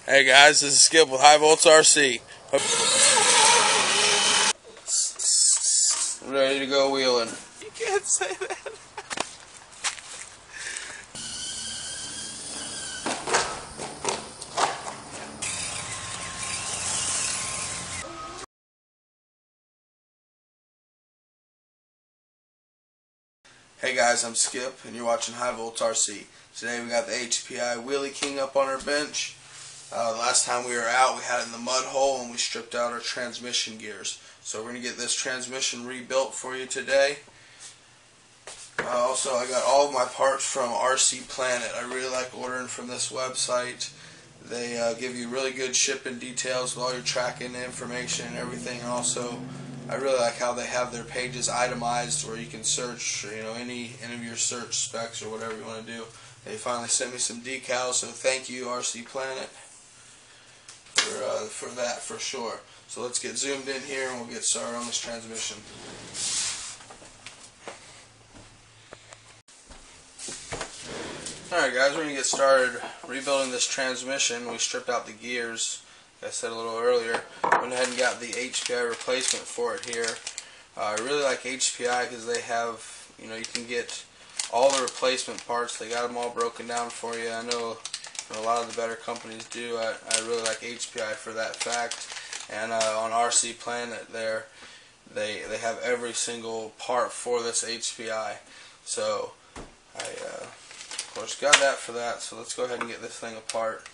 Hey guys, this is Skip with High Volts RC. Ready to go wheeling. You can't say that. Hey guys, I'm Skip and you're watching High Volts RC. Today we got the HPI Wheelie King up on our bench. The last time we were out we had it in the mud hole and we stripped out our transmission gears. So we're going to get this transmission rebuilt for you today. Also, I got all of my parts from RC Planet. I really like ordering from this website. They give you really good shipping details with all your tracking information and everything. And also, I really like how they have their pages itemized where you can search, any of your search specs or whatever you want to do. They finally sent me some decals, so thank you, RC Planet, for that for sure. So let's get zoomed in here and we'll get started on this transmission. Alright guys, we're going to get started rebuilding this transmission. We stripped out the gears, like I said a little earlier. Went ahead and got the HPI replacement for it here. I really like HPI because they have, you can get all the replacement parts. They got them all broken down for you. I know a lot of the better companies do. I really like HPI for that fact. And on RC Planet there, they have every single part for this HPI. So I of course got that for that, so let's go ahead and get this thing apart.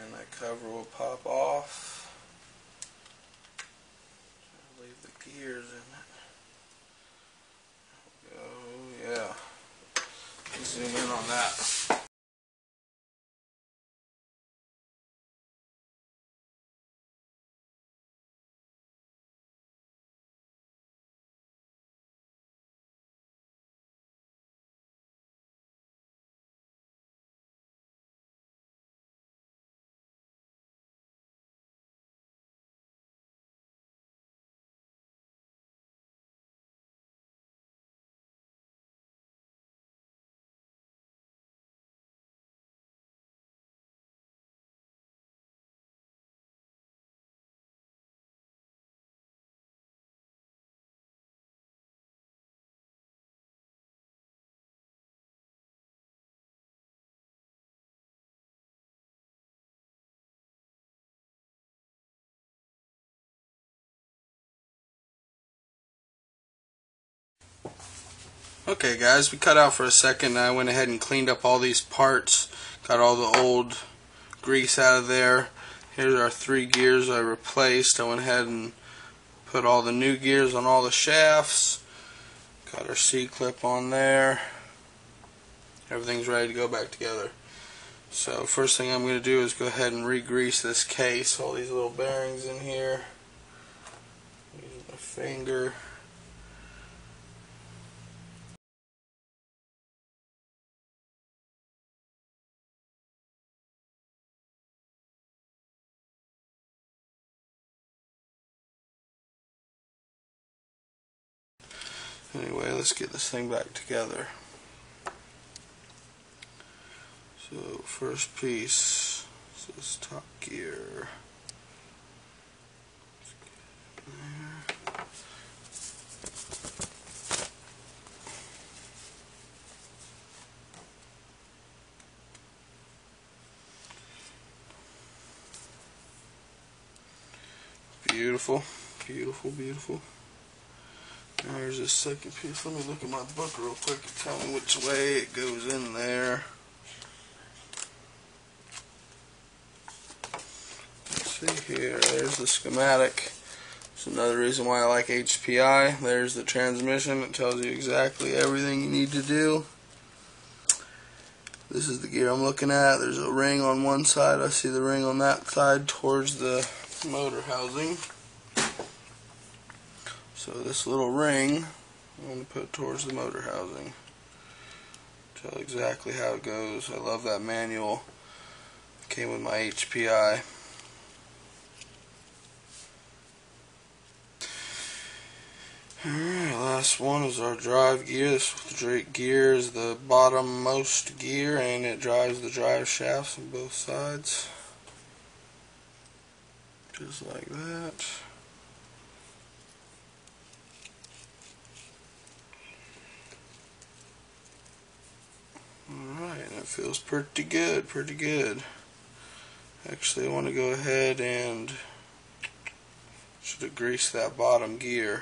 And that cover will pop off. Leave the gears in it. Oh yeah. Zoom in on that. Okay guys, we cut out for a second and I went ahead and cleaned up all these parts. Got all the old grease out of there. Here's our 3 gears I replaced. I went ahead and put all the new gears on all the shafts. Got our C-clip on there. Everything's ready to go back together. So first thing I'm going to do is go ahead and re-grease this case. All these little bearings in here. Using my finger. Anyway, let's get this thing back together. So first piece is this top gear. Beautiful, beautiful, beautiful. There's this second piece. Let me look at my book real quick and tell me which way it goes in there. Let's see here. There's the schematic. That's another reason why I like HPI. There's the transmission. It tells you exactly everything you need to do. This is the gear I'm looking at. There's a ring on one side. I see the ring on that side towards the motor housing. So this little ring I'm going to put towards the motor housing. Tell exactly how it goes. I love that manual. It came with my HPI. Alright, last one is our drive gear. This gear is the bottommost gear, and it drives the drive shafts on both sides. Just like that. Alright, and it feels pretty good, pretty good. Actually, I want to go ahead and should have greased that bottom gear.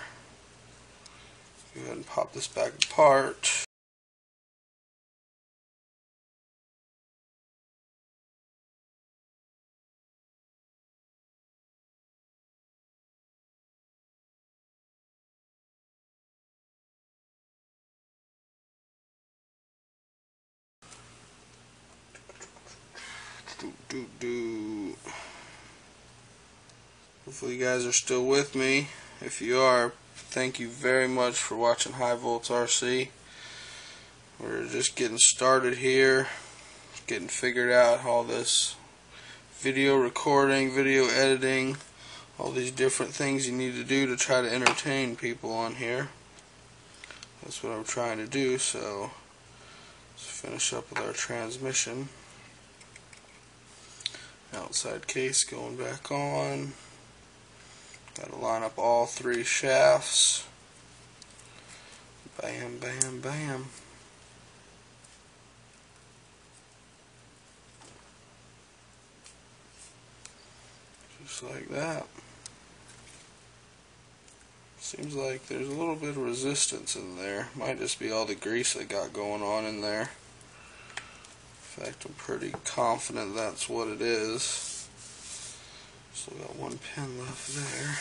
Go ahead and pop this back apart. Hopefully you guys are still with me. If you are, thank you very much for watching High Volts RC. We're just getting started here, getting figured out all this video recording, video editing, all these different things you need to do to try to entertain people on here. That's what I'm trying to do, so let's finish up with our transmission. Outside case going back on. Got to line up all three shafts. Bam, bam, bam. Just like that. Seems like there's a little bit of resistance in there. Might just be all the grease I got going on in there. In fact, I'm pretty confident that's what it is. Still got one pin left there.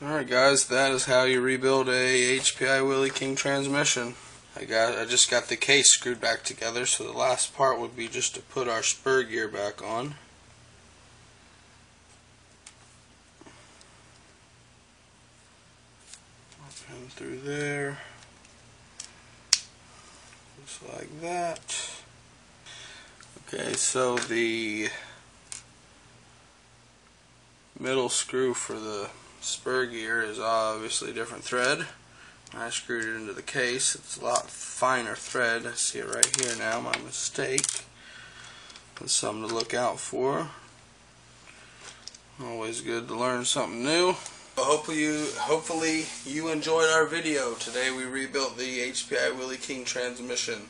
Alright guys, that is how you rebuild a HPI Willie King transmission. I just got the case screwed back together, so the last part would be just to put our spur gear back on. Pin through there. Just like that. Okay, so the middle screw for the spur gear is obviously a different thread. I screwed it into the case. It's a lot finer thread. I see it right here now, my mistake. That's something to look out for. Always good to learn something new. Hopefully you enjoyed our video. Today we rebuilt the HPI Willie King transmission.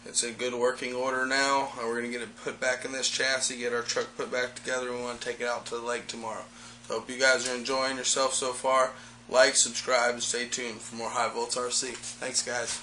It's in good working order now. We're going to get it put back in this chassis, get our truck put back together, and we want to take it out to the lake tomorrow. So hope you guys are enjoying yourself so far. Like, subscribe, and stay tuned for more High Volts RC. Thanks guys.